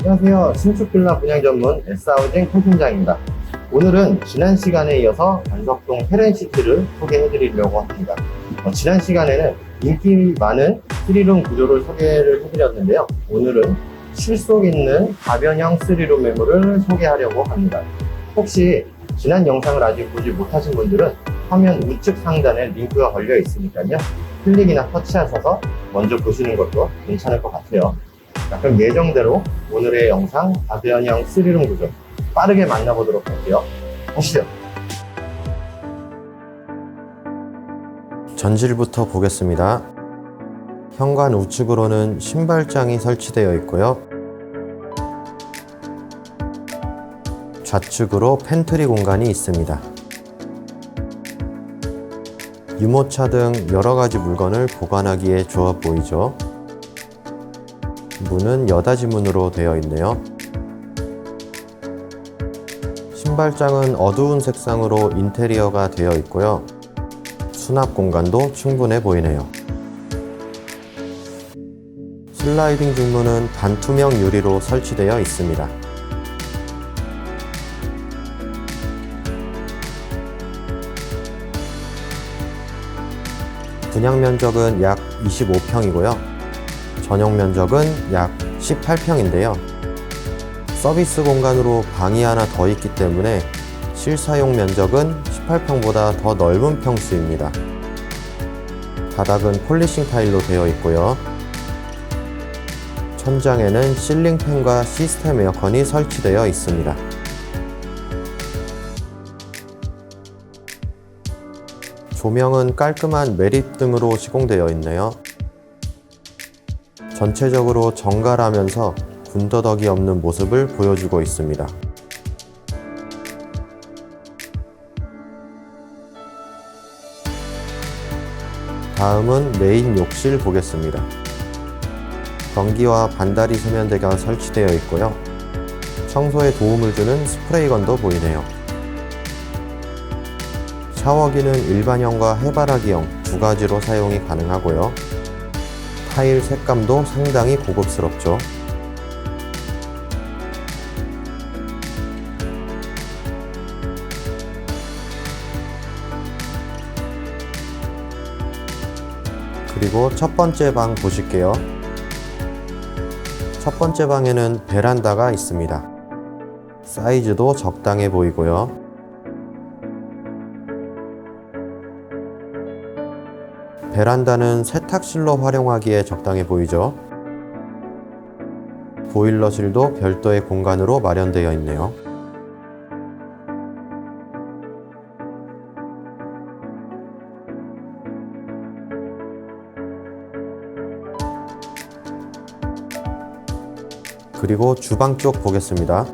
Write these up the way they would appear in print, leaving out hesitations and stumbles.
안녕하세요. 신축 빌라 분양 전문 S하우징 통 팀장입니다. 오늘은 지난 시간에 이어서 간석동 헤렌시티를 소개해 드리려고 합니다. 지난 시간에는 인기 많은 3룸 구조를 소개를 해드렸는데요. 오늘은 실속 있는 다변형 3룸 매물을 소개하려고 합니다. 혹시 지난 영상을 아직 보지 못하신 분들은 화면 우측 상단에 링크가 걸려 있으니까요. 클릭이나 터치하셔서 먼저 보시는 것도 괜찮을 것 같아요. 자, 그럼 예정대로 오늘의 영상 다변형 3룸 구조 빠르게 만나보도록 할게요. 보시죠. 전질부터 보겠습니다. 현관 우측으로는 신발장이 설치되어 있고요. 좌측으로 팬트리 공간이 있습니다. 유모차 등 여러가지 물건을 보관하기에 좋아 보이죠. 문은 여닫이 문으로 되어 있네요. 신발장은 어두운 색상으로 인테리어가 되어 있고요. 수납 공간도 충분해 보이네요. 슬라이딩 중문은 반투명 유리로 설치되어 있습니다. 분양 면적은 약 25평이고요. 전용 면적은 약 18평인데요. 서비스 공간으로 방이 하나 더 있기 때문에 실사용 면적은 18평보다 더 넓은 평수입니다. 바닥은 폴리싱 타일로 되어 있고요. 천장에는 실링팬과 시스템 에어컨이 설치되어 있습니다. 조명은 깔끔한 매립등으로 시공되어 있네요. 전체적으로 정갈하면서 군더더기 없는 모습을 보여주고 있습니다. 다음은 메인 욕실 보겠습니다. 변기와 반다리 세면대가 설치되어 있고요. 청소에 도움을 주는 스프레이건도 보이네요. 샤워기는 일반형과 해바라기형 두 가지로 사용이 가능하고요. 타일 색감도 상당히 고급스럽죠. 그리고 첫 번째 방 보실게요. 첫 번째 방에는 베란다가 있습니다. 사이즈도 적당해 보이고요. 베란다는 세탁실로 활용하기에 적당해 보이죠. 보일러실도 별도의 공간으로 마련되어 있네요. 그리고 주방 쪽 보겠습니다.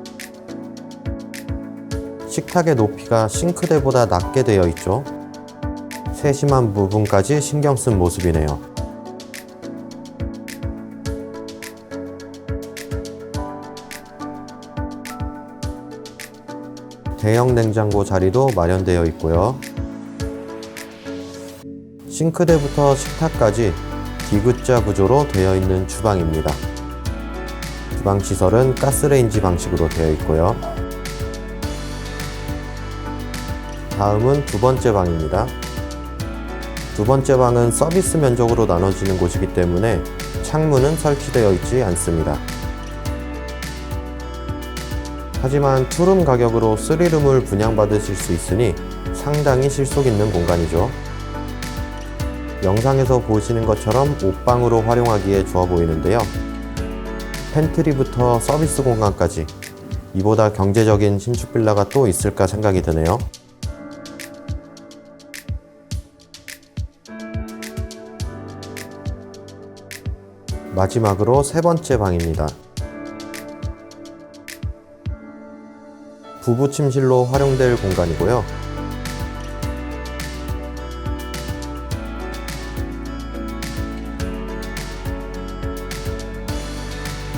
식탁의 높이가 싱크대보다 낮게 되어 있죠. 세심한 부분까지 신경 쓴 모습이네요. 대형 냉장고 자리도 마련되어 있고요. 싱크대부터 식탁까지 D자 구조로 되어 있는 주방입니다. 주방 시설은 가스레인지 방식으로 되어 있고요. 다음은 두 번째 방입니다. 두 번째 방은 서비스 면적으로 나눠지는 곳이기 때문에 창문은 설치되어 있지 않습니다. 하지만 투룸 가격으로 3룸을 분양받으실 수 있으니 상당히 실속 있는 공간이죠. 영상에서 보시는 것처럼 옷방으로 활용하기에 좋아 보이는데요. 팬트리부터 서비스 공간까지 이보다 경제적인 신축 빌라가 또 있을까 생각이 드네요. 마지막으로 세 번째 방입니다. 부부 침실로 활용될 공간이고요.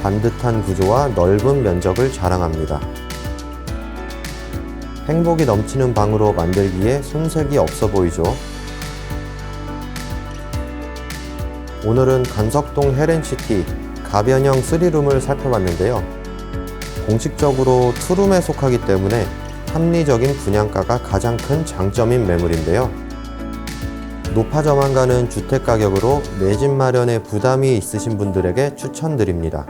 반듯한 구조와 넓은 면적을 자랑합니다. 행복이 넘치는 방으로 만들기에 손색이 없어 보이죠? 오늘은 간석동 헤렌시티 가변형 3룸을 살펴봤는데요. 공식적으로 투룸에 속하기 때문에 합리적인 분양가가 가장 큰 장점인 매물인데요. 높아져만 가는 주택 가격으로 내 집 마련에 부담이 있으신 분들에게 추천드립니다.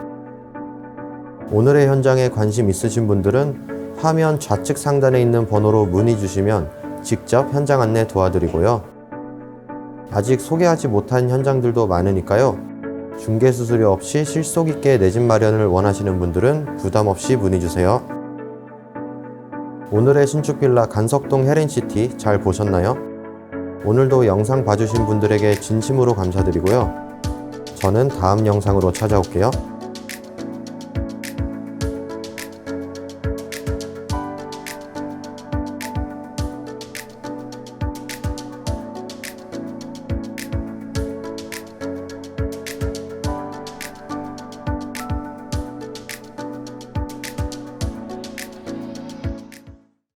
오늘의 현장에 관심 있으신 분들은 화면 좌측 상단에 있는 번호로 문의 주시면 직접 현장 안내 도와드리고요. 아직 소개하지 못한 현장들도 많으니까요. 중개 수수료 없이 실속 있게 내 집 마련을 원하시는 분들은 부담 없이 문의 주세요. 오늘의 신축 빌라 간석동 헤렌시티 잘 보셨나요? 오늘도 영상 봐주신 분들에게 진심으로 감사드리고요. 저는 다음 영상으로 찾아올게요.